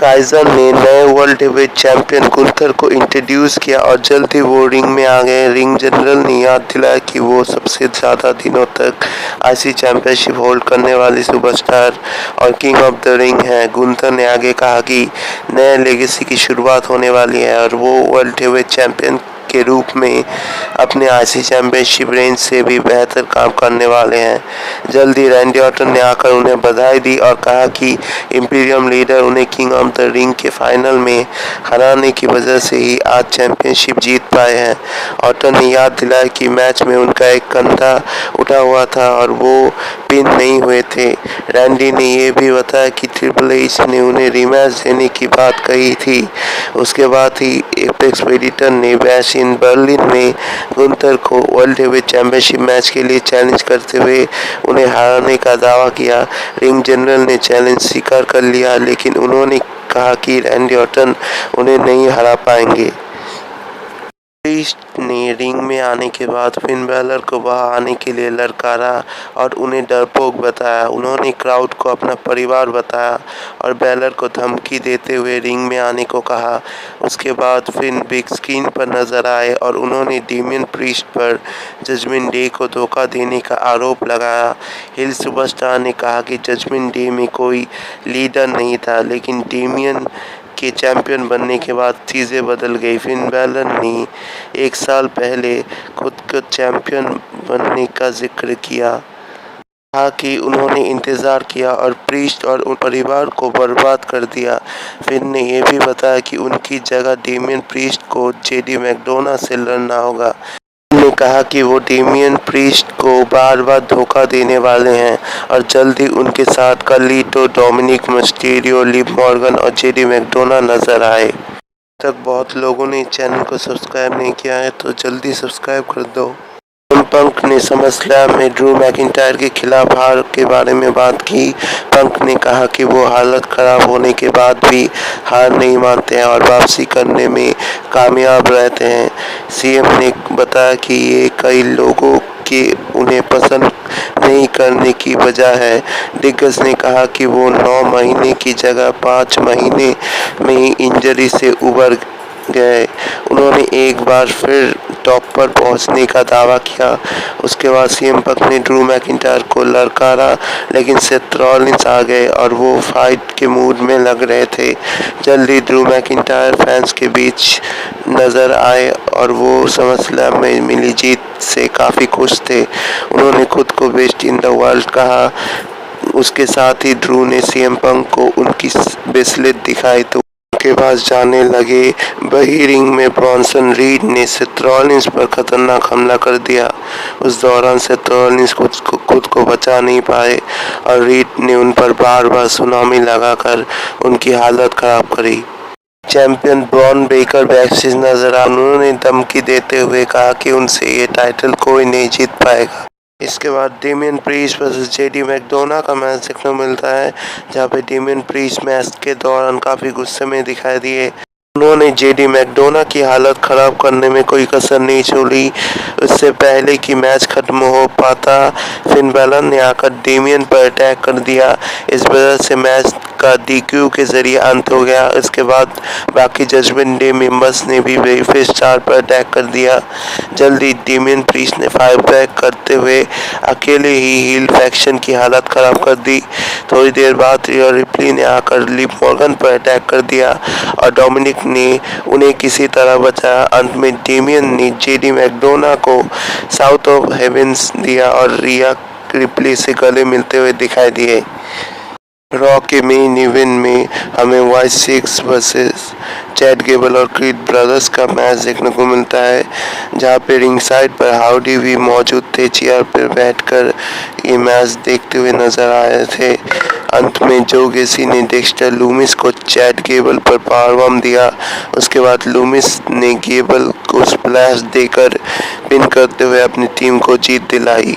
Kaizen ने नए world heavyweight champion Gunther को इंट्रोड्यूस किया और जल्द ही वो रिंग में आ गए। रिंग जनरल ने याद दिलाया कि वो सबसे ज़्यादा दिनों तक आईसी चैंपियनशिप होल्ड करने वाली सुपरस्टार और किंग ऑफ द रिंग हैं। गुंथर ने आगे कहा कि नए लेगेसी की शुरुआत होने वाली है और वो वर्ल्ड हेवीवेट चैंपियन के रूप में अपने आईसी चैंपियनशिप रेंज से भी बेहतर काम करने वाले हैं। जल्द ही रैंडी ऑर्टन ने आकर उन्हें बधाई दी और कहा कि इंपीरियम लीडर उन्हें किंग ऑफ द रिंग के फाइनल में हराने की वजह से ही आज चैंपियनशिप जीत पाए हैं। ऑर्टन ने याद दिलाया कि मैच में उनका एक कंधा उठा हुआ था और वो पिन नहीं हुए थे। रैंडी ने यह भी बताया कि ट्रिपल एच ने उन्हें रिमैच देने की बात कही थी। उसके बाद ही एपेक्स प्रेडेटर ने बैश इन बर्लिन में गुंथर को वर्ल्ड हेवीवेट चैंपियनशिप मैच के लिए चैलेंज करते हुए उन्हें हराने का दावा किया। रिंग जनरल ने चैलेंज स्वीकार कर लिया, लेकिन उन्होंने कहा कि रैंडी ऑर्टन उन्हें नहीं हरा पाएंगे। प्रीस्ट ने रिंग में आने के बाद फिन बैलर को बाहर आने के लिए ललकारा और उन्हें डरपोक बताया। उन्होंने क्राउड को अपना परिवार बताया और बैलर को धमकी देते हुए रिंग में आने को कहा। उसके बाद फिन बिग स्क्रीन पर नजर आए और उन्होंने डेमियन प्रीस्ट पर जजमेंट डे को धोखा देने का आरोप लगाया। हिल सुपरस्टार ने कहा कि जजमेंट डे में कोई लीडर नहीं था, लेकिन डेमियन के चैंपियन बनने के बाद चीज़ें बदल गई। फिन बैलर ने 1 साल पहले खुद को चैंपियन बनने का जिक्र किया, कहा कि उन्होंने इंतज़ार किया और प्रीस्ट और उन परिवार को बर्बाद कर दिया। फिन ने यह भी बताया कि उनकी जगह डेमियन प्रीस्ट को जेडी मैकडोना से लड़ना होगा। ने कहा कि वो डेमियन प्रीस्ट को बार बार धोखा देने वाले हैं और जल्द ही उनके साथ Carlito, Dominik Mysterio, Liv Morgan और जेडी मैकडोना नजर आए। तक बहुत लोगों ने इस चैनल को सब्सक्राइब नहीं किया है तो जल्दी सब्सक्राइब कर दो। पंक ने समरस्लैम में ड्रू मैकिंटायर के खिलाफ हार के बारे में बात की। पंक ने कहा कि वो हालत खराब होने के बाद भी हार नहीं मानते हैं और वापसी करने में कामयाब रहते हैं। सीएम ने बताया कि ये कई लोगों के उन्हें पसंद नहीं करने की वजह है। दिग्गज ने कहा कि वो 9 महीने की जगह 5 महीने में ही इंजरी से उबर गए। उन्होंने एक बार फिर टॉप पर पहुंचने का दावा किया। उसके बाद सीएम पंक ने ड्रू मैकिंटायर को ललकारा, लेकिन सेथ रॉलिंस आ गए और वो फाइट के मूड में लग रहे थे। जल्दी ड्रू मैकिंटायर फैंस के बीच नजर आए और वो समरस्लैम में मिली जीत से काफ़ी खुश थे। उन्होंने खुद को बेस्ट इन द वर्ल्ड कहा। उसके साथ ही ड्रू ने सीएम पंक को उनकी ब्रेसलेट दिखाई तो के पास जाने लगे। वही रिंग में ब्रॉन्सन रीड ने सेथ रॉलिंस पर खतरनाक हमला कर दिया। उस दौरान सेथ रॉलिंस खुद को बचा नहीं पाए और रीड ने उन पर बार बार सुनामी लगाकर उनकी हालत खराब करी। चैंपियन ब्रॉन ब्रेकर बैकस्टेज नजर आए। उन्होंने धमकी देते हुए कहा कि उनसे ये टाइटल कोई नहीं जीत पाएगा। इसके बाद Damien priest versus JD McDonagh का मैच देखने मिलता है, जहां पे डेमियन प्रीस्ट मैच के दौरान काफ़ी गुस्से में दिखाई दिए। उन्होंने जेडी मैकडोना की हालत खराब करने में कोई कसर नहीं छोड़ी। उससे पहले कि मैच खत्म हो पाता, फिन बैलर ने आकर डेमियन पर अटैक कर दिया। इस वजह से मैच का डीक्यू के जरिए अंत हो गया। इसके बाद बाकी जजमेंट डे मेंबर्स ने भी बेफिस स्टार पर अटैक कर दिया। जल्दी डेमियन प्रीस्ट ने फायर बैक करते हुए अकेले ही हील फैक्शन की हालत खराब कर दी। थोड़ी देर बाद रिया रिप्ली ने आकर लिव मॉर्गन पर अटैक कर दिया और डोमिनिक ने उन्हें किसी तरह बचाया। अंत में डेमियन ने जेडी मैकडोना को साउथ ऑफ हेवेंस दिया और रिया रिप्ली से गले मिलते हुए दिखाई दिए। रॉ के मेन इवेंट में हमें Y6 वर्सेस चैड गेबल और क्रीड ब्रदर्स का मैच देखने को मिलता है, जहां पे रिंग साइड पर हाउडी भी मौजूद थे। चेयर पर बैठकर ये मैच देखते हुए नजर आ रहे थे। अंत में जो गेसी ने डेक्स्टर लूमिस को चैड गेबल पर पावरबॉम्ब दिया। उसके बाद लूमिस ने गेबल को स्प्लैश देकर पिन करते हुए अपनी टीम को जीत दिलाई।